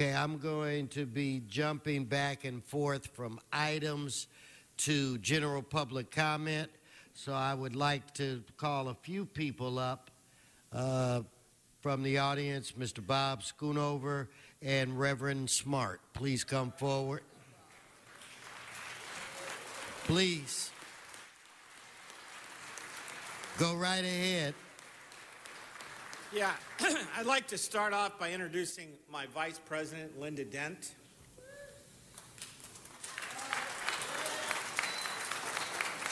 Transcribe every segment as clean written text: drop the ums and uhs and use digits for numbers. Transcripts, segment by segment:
Okay, I'm going to be jumping back and forth from items to general public comment. So I would like to call a few people up from the audience, Mr. Bob Schoonover and Reverend Smart. Please come forward. Please. Go right ahead. Yeah, I'd like to start off by introducing my Vice President, Linda Dent.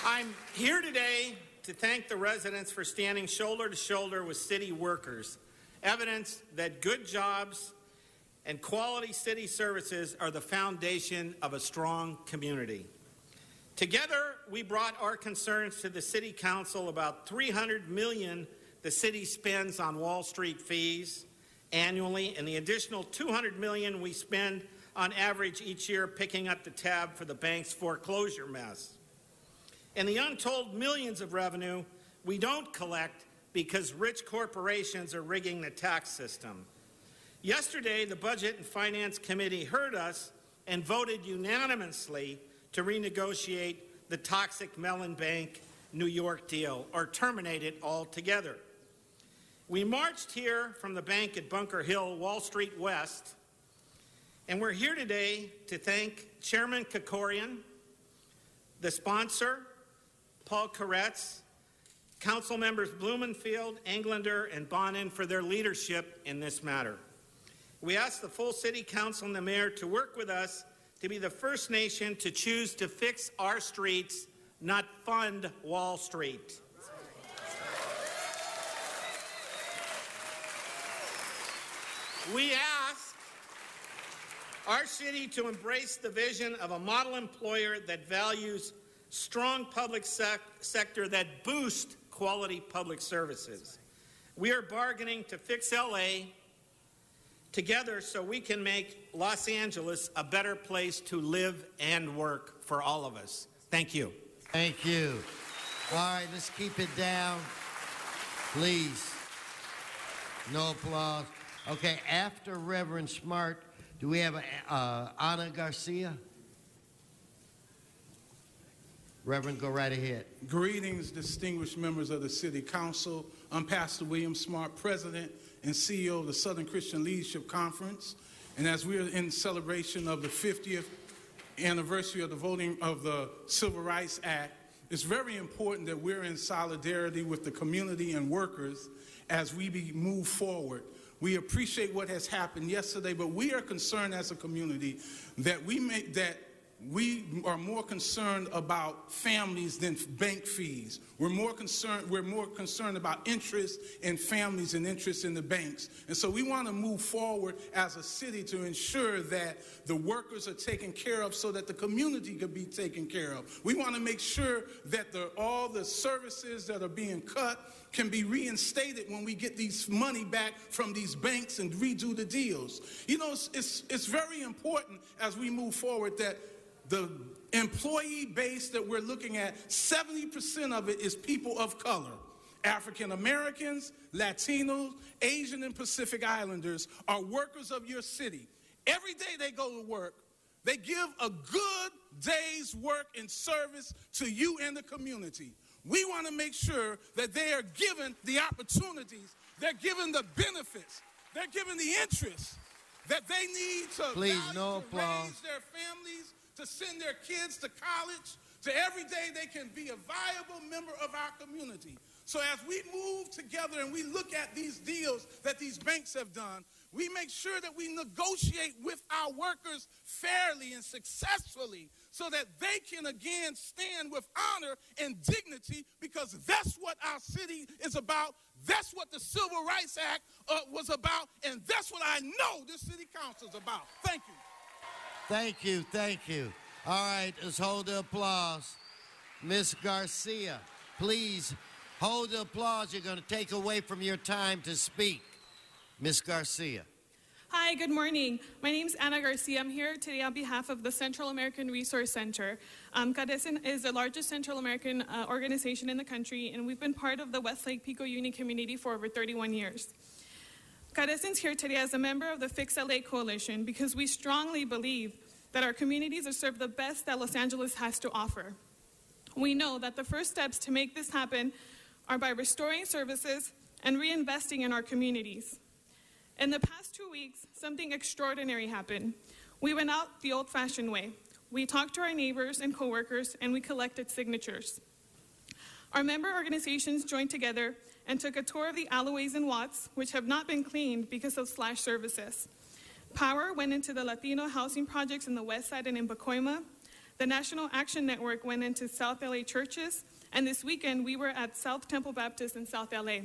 I'm here today to thank the residents for standing shoulder to shoulder with city workers, evidence that good jobs and quality city services are the foundation of a strong community. Together, we brought our concerns to the City Council about $300 million the city spends on Wall Street fees annually, and the additional $200 million we spend on average each year picking up the tab for the bank's foreclosure mess. And the untold millions of revenue we don't collect because rich corporations are rigging the tax system. Yesterday, the Budget and Finance Committee heard us and voted unanimously to renegotiate the toxic Mellon Bank New York deal or terminate it altogether. We marched here from the bank at Bunker Hill, Wall Street West, and we're here today to thank Chairman Krikorian, the sponsor, Paul Koretz, Council members Blumenfield, Englander, and Bonin for their leadership in this matter. We ask the full City Council and the Mayor to work with us to be the first nation to choose to fix our streets, not fund Wall Street. We ask our city to embrace the vision of a model employer that values strong public sector that boosts quality public services. We are bargaining to fix LA together so we can make Los Angeles a better place to live and work for all of us. Thank you. Thank you. All right, let's keep it down, please. No applause. Okay, after Reverend Smart, do we have Ana Garcia? Reverend, go right ahead. Greetings, distinguished members of the City Council. I'm Pastor William Smart, President and CEO of the Southern Christian Leadership Conference. And as we are in celebration of the 50th anniversary of the voting of the Civil Rights Act, it's very important that we're in solidarity with the community and workers as we move forward. We appreciate what has happened yesterday, but we are concerned as a community that we are more concerned about families than bank fees. We're more concerned about interest in families and interest in the banks. And so we want to move forward as a city to ensure that the workers are taken care of so that the community can be taken care of. We want to make sure that all the services that are being cut can be reinstated when we get these money back from these banks and redo the deals. You know, it's very important as we move forward that the employee base that we're looking at, 70% of it is people of color. African Americans, Latinos, Asian and Pacific Islanders are workers of your city. Every day they go to work, they give a good day's work and service to you and the community. We want to make sure that they are given the opportunities, they're given the benefits, they're given the interest that they need to, raise their families, to send their kids to college, to every day they can be a viable member of our community. So as we move together and we look at these deals that these banks have done, we make sure that we negotiate with our workers fairly and successfully so that they can again stand with honor and dignity, because that's what our city is about. That's what the Civil Rights Act was about, and that's what I know this city council is about. Thank you. Thank you, thank you. All right, let's hold the applause. Ms. Garcia, please hold the applause. You're going to take away from your time to speak. Ms. Garcia. Hi, good morning. My name is Ana Garcia. I'm here today on behalf of the Central American Resource Center. CADECEN is the largest Central American organization in the country, and we've been part of the Westlake Pico Union community for over 31 years. Cadecen's here today as a member of the Fix LA Coalition because we strongly believe that our communities are served the best that Los Angeles has to offer. We know that the first steps to make this happen are by restoring services and reinvesting in our communities. In the past 2 weeks, something extraordinary happened. We went out the old-fashioned way. We talked to our neighbors and coworkers, and we collected signatures. Our member organizations joined together and took a tour of the alleyways and Watts, which have not been cleaned because of slash services. Power went into the Latino housing projects in the West Side and in Pacoima. The National Action Network went into South LA churches, and this weekend we were at South Temple Baptist in South LA.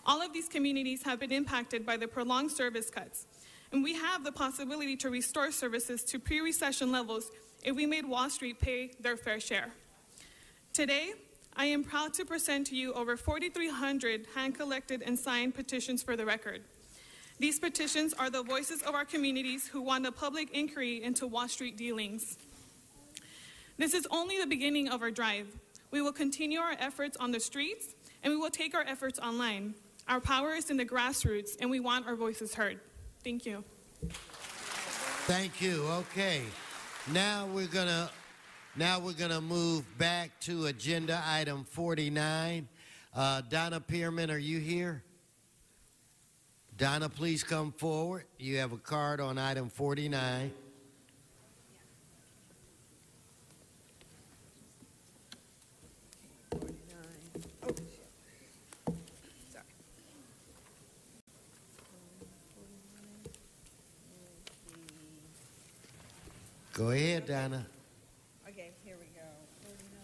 All of these communities have been impacted by the prolonged service cuts, and we have the possibility to restore services to pre-recession levels if we made Wall Street pay their fair share. Today, I am proud to present to you over 4,300 hand-collected and signed petitions for the record. These petitions are the voices of our communities who want a public inquiry into Wall Street dealings. This is only the beginning of our drive. We will continue our efforts on the streets, and we will take our efforts online. Our power is in the grassroots, and we want our voices heard. Thank you. Thank you. Okay. Now we're gonna move back to agenda item 49. Donna Pearman, are you here? Donna, please come forward. You have a card on item 49. Go ahead, Donna. Okay, here we go. 49.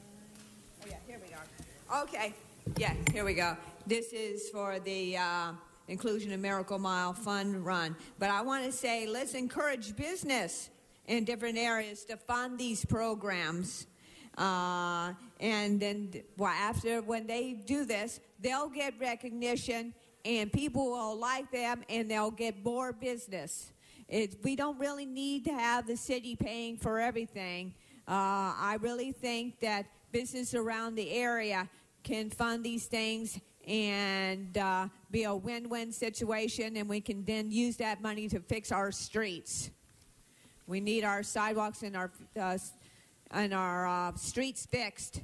Oh, yeah, here we go. Okay, yeah, here we go. This is for the Inclusion and Miracle Mile Fund Run. But I want to say, let's encourage business in different areas to fund these programs. And then, after, when they do this, they'll get recognition, and people will like them, and they'll get more business. We don't really need to have the city paying for everything. I really think that business around the area can fund these things and be a win-win situation, and we can then use that money to fix our streets. We need our sidewalks and our streets fixed,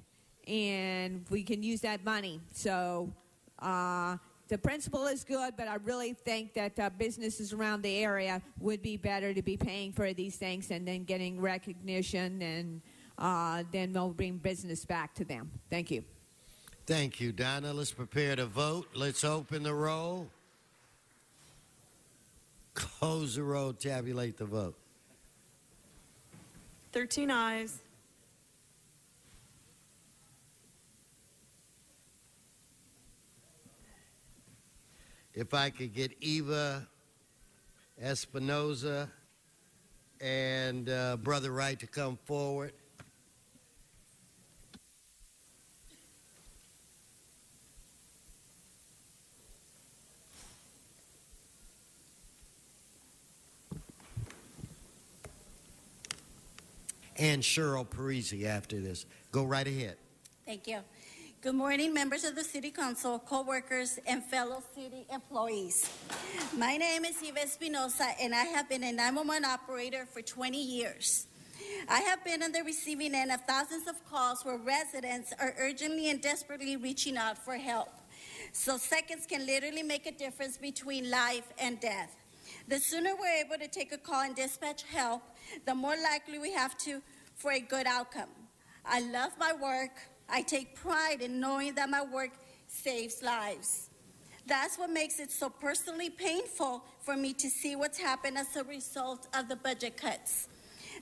and we can use that money. So the principle is good, but I really think that businesses around the area would be better to be paying for these things and then getting recognition, and then they'll bring business back to them. Thank you. Thank you, Donna. Let's prepare to vote. Let's open the roll. Close the roll. Tabulate the vote. 13 ayes. If I could get Eva Espinoza and Brother Wright to come forward. And Cheryl Parisi after this. Go right ahead. Thank you. Good morning, members of the City Council, co-workers, and fellow city employees. My name is Eva Espinosa, and I have been a 911 operator for 20 years. I have been on the receiving end of thousands of calls where residents are urgently and desperately reaching out for help. So seconds can literally make a difference between life and death. The sooner we're able to take a call and dispatch help, the more likely we have to for a good outcome. I love my work. I take pride in knowing that my work saves lives. That's what makes it so personally painful for me to see what's happened as a result of the budget cuts.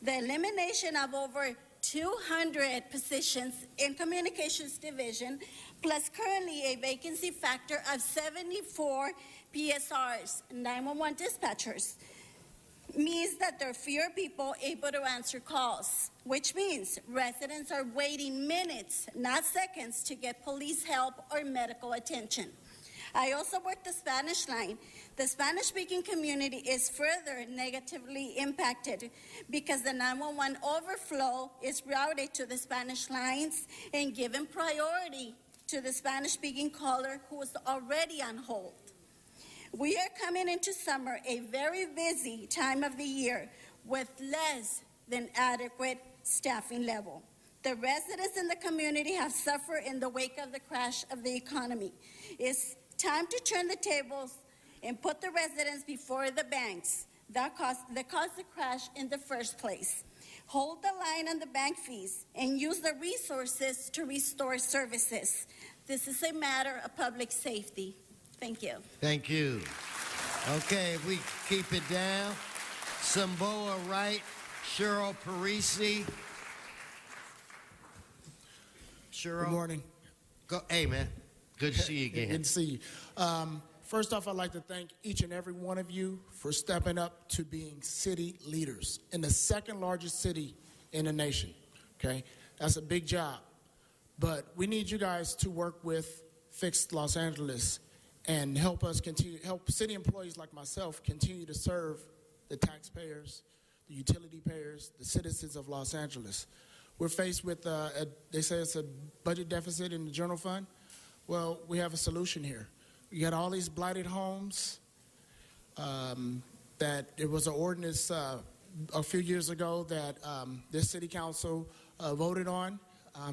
The elimination of over 200 positions in Communications Division, plus currently a vacancy factor of 74 PSRs, 911 dispatchers, means that there are fewer people able to answer calls, which means residents are waiting minutes, not seconds, to get police help or medical attention. I also work the Spanish line. The Spanish-speaking community is further negatively impacted because the 911 overflow is routed to the Spanish lines and given priority to the Spanish-speaking caller who is already on hold. We are coming into summer, a very busy time of the year, with less than adequate staffing level. The residents in the community have suffered in the wake of the crash of the economy. It's time to turn the tables and put the residents before the banks that caused the crash in the first place. Hold the line on the bank fees and use the resources to restore services. This is a matter of public safety. Thank you. Thank you. Okay, if we keep it down. Samboa Wright, Cheryl Parisi. Cheryl. Good morning. Hey, man. Good to see you again. Good to see you. First off, I'd like to thank each and every one of you for stepping up to being city leaders in the second largest city in the nation. Okay? That's a big job. But we need you guys to work with Fix Los Angeles and help city employees like myself continue to serve the taxpayers, the utility payers, the citizens of Los Angeles. We're faced with, they say it's a budget deficit in the general fund. Well, we have a solution here. You got all these blighted homes that it was an ordinance a few years ago that this city council voted on.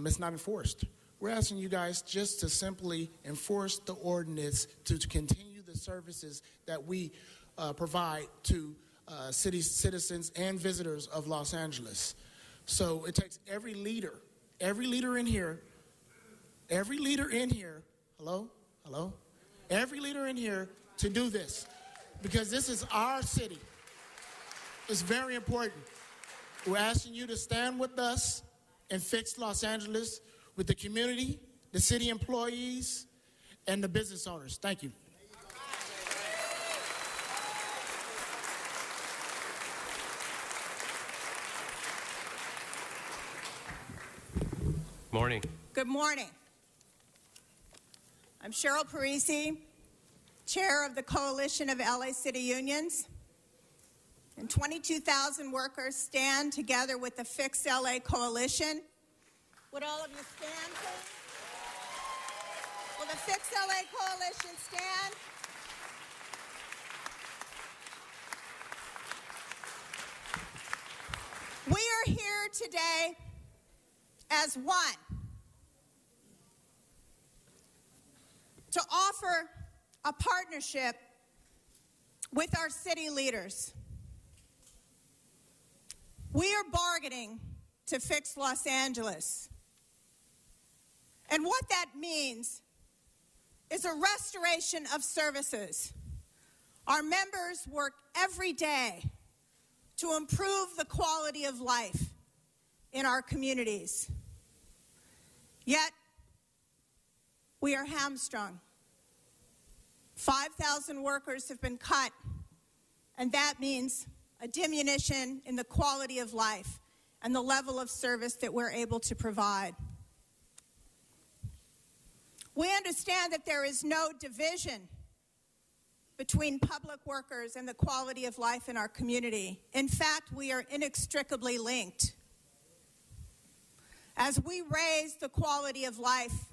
It's not enforced. We're asking you guys just to simply enforce the ordinance to continue the services that we provide to citizens and visitors of Los Angeles. So it takes every leader in here, every leader in here to do this, because this is our city. It's very important. We're asking you to stand with us and fix Los Angeles with the community, the city employees, and the business owners. Thank you. Morning. Good morning. I'm Cheryl Parisi, chair of the Coalition of LA City Unions. And 22,000 workers stand together with the Fix LA Coalition. Would all of you stand, please? Will the Fix LA Coalition stand? We are here today as one to offer a partnership with our city leaders. We are bargaining to fix Los Angeles. And what that means is a restoration of services. Our members work every day to improve the quality of life in our communities. Yet, we are hamstrung. 5,000 workers have been cut, and that means a diminution in the quality of life and the level of service that we're able to provide. We understand that there is no division between public workers and the quality of life in our community. In fact, we are inextricably linked. As we raise the quality of life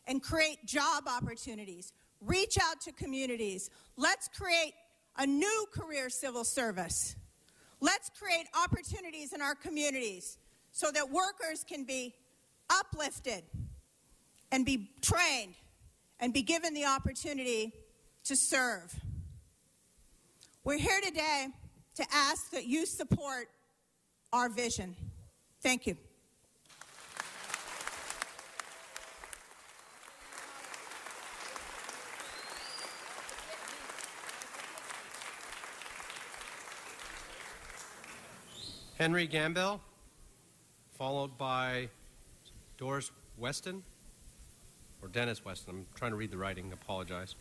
and create job opportunities, reach out to communities, let's create a new career civil service. Let's create opportunities in our communities so that workers can be uplifted and be trained and be given the opportunity to serve. We're here today to ask that you support our vision. Thank you. Henry Gamble, followed by Doris Weston, or Dennis Weston. I'm trying to read the writing, apologize.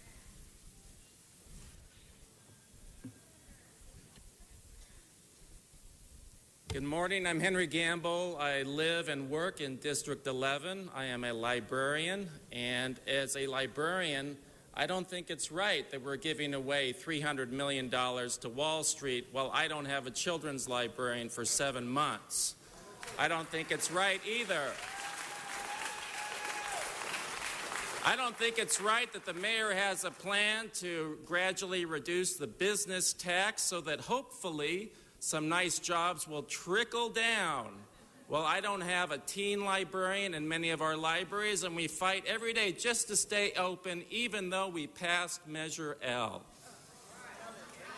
Good morning, I'm Henry Gamble. I live and work in District 11. I am a librarian, and as a librarian, I don't think it's right that we're giving away $300 million to Wall Street while I don't have a children's librarian for 7 months. I don't think it's right either. I don't think it's right that the mayor has a plan to gradually reduce the business tax so that hopefully some nice jobs will trickle down. Well, I don't have a teen librarian in many of our libraries, and we fight every day just to stay open, even though we passed Measure L.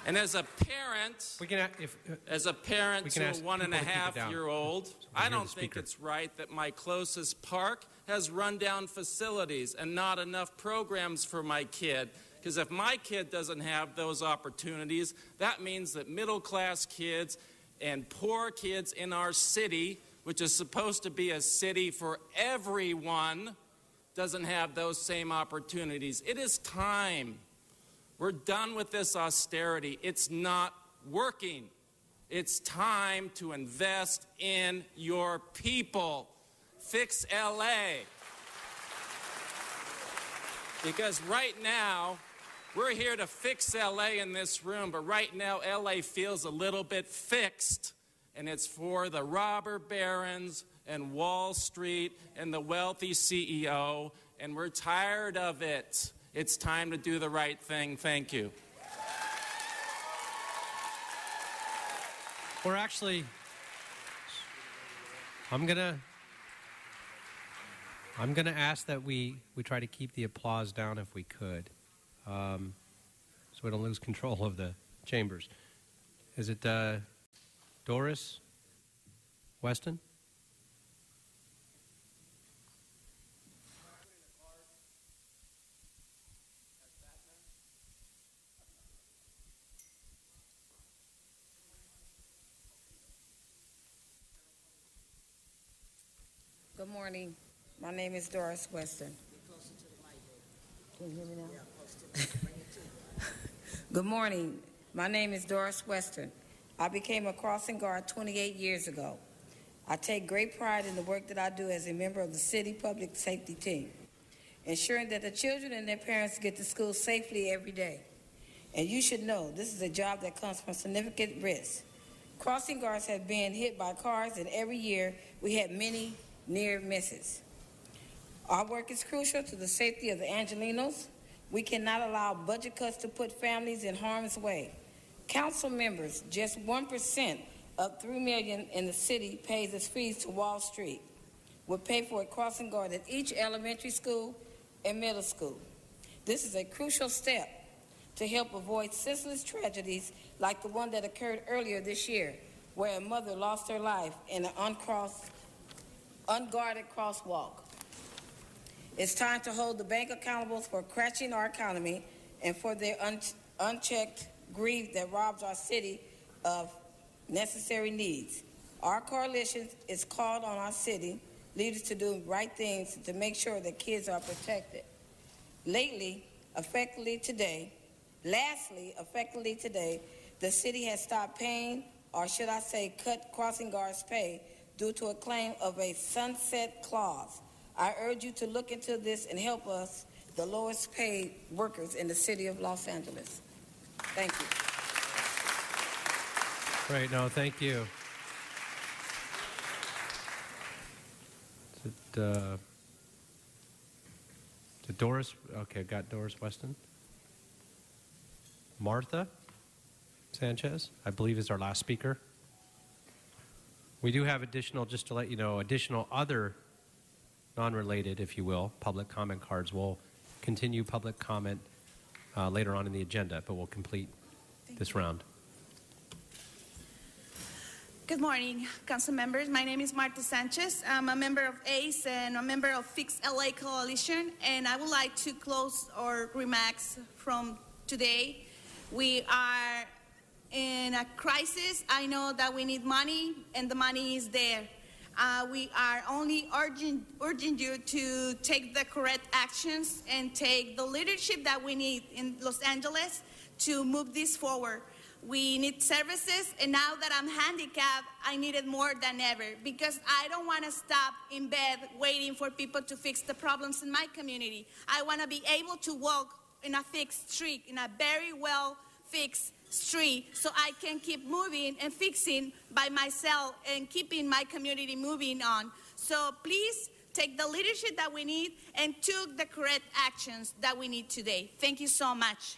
And as a parent, to a 1.5-year-old, I don't think it's right that my closest park has run-down facilities and not enough programs for my kid. Because if my kid doesn't have those opportunities, that means that middle-class kids and poor kids in our city, which is supposed to be a city for everyone, doesn't have those same opportunities. It is time. We're done with this austerity. It's not working. It's time to invest in your people. Fix LA. Because right now, we're here to fix LA in this room, but right now LA feels a little bit fixed, and it's for the robber barons and Wall Street and the wealthy CEO, and we're tired of it. It's time to do the right thing. Thank you. We're actually, I'm gonna ask that we try to keep the applause down if we could, so we don't lose control of the chambers. Is it Doris Weston? Good morning. My name is Doris Weston. Can you hear me now? Good morning. My name is Doris Weston. I became a crossing guard 28 years ago. I take great pride in the work that I do as a member of the city public safety team, ensuring that the children and their parents get to school safely every day. And you should know this is a job that comes from significant risk. Crossing guards have been hit by cars, and every year we had many near misses. Our work is crucial to the safety of the Angelenos. We cannot allow budget cuts to put families in harm's way. Council members, just 1% of $3 million in the city pays its fees to Wall Street. We'll pay for a crossing guard at each elementary school and middle school. This is a crucial step to help avoid senseless tragedies like the one that occurred earlier this year, where a mother lost her life in an unguarded crosswalk. It's time to hold the bank accountable for crashing our economy and for their unchecked greed that robs our city of necessary needs. Our coalition is called on our city leaders to do right things to make sure that kids are protected. Lastly, effectively today, the city has stopped paying, or should I say cut crossing guards' pay due to a claim of a sunset clause. I urge you to look into this and help us, the lowest paid workers in the city of Los Angeles. Thank you. Great. No, thank you. Is it Doris? Okay, got Doris Weston. Martha Sanchez, I believe, is our last speaker. We do have additional, just to let you know, additional other non-related, if you will, public comment cards. We'll continue public comment later on in the agenda, but we'll complete this round. Good morning, council members. My name is Marta Sanchez. I'm a member of ACE and a member of Fix LA Coalition, and I would like to close our remarks from today. We are in a crisis. I know that we need money, and the money is there. We are only urging you to take the correct actions and take the leadership that we need in Los Angeles to move this forward. We need services, and now that I'm handicapped, I need it more than ever because I don't want to stop in bed waiting for people to fix the problems in my community. I want to be able to walk in a fixed street, in a very well fixed street, so I can keep moving and fixing by myself and keeping my community moving on. So please take the leadership that we need, and took the correct actions that we need today. Thank you so much.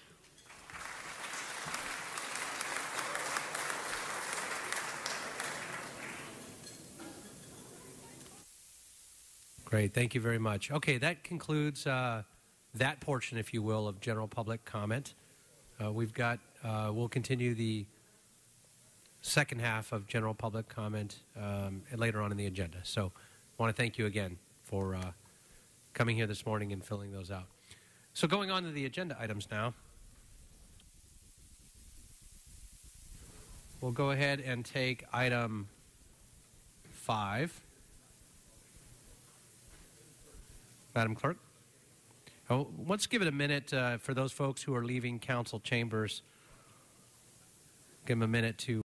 Great. Thank you very much. Okay, that concludes that portion, if you will, of general public comment. We'll continue the second half of general public comment later on in the agenda. So I want to thank you again for coming here this morning and filling those out. So going on to the agenda items now. We'll go ahead and take item 5. Madam Clerk. Oh, let's give it a minute for those folks who are leaving council chambers. Give them a minute to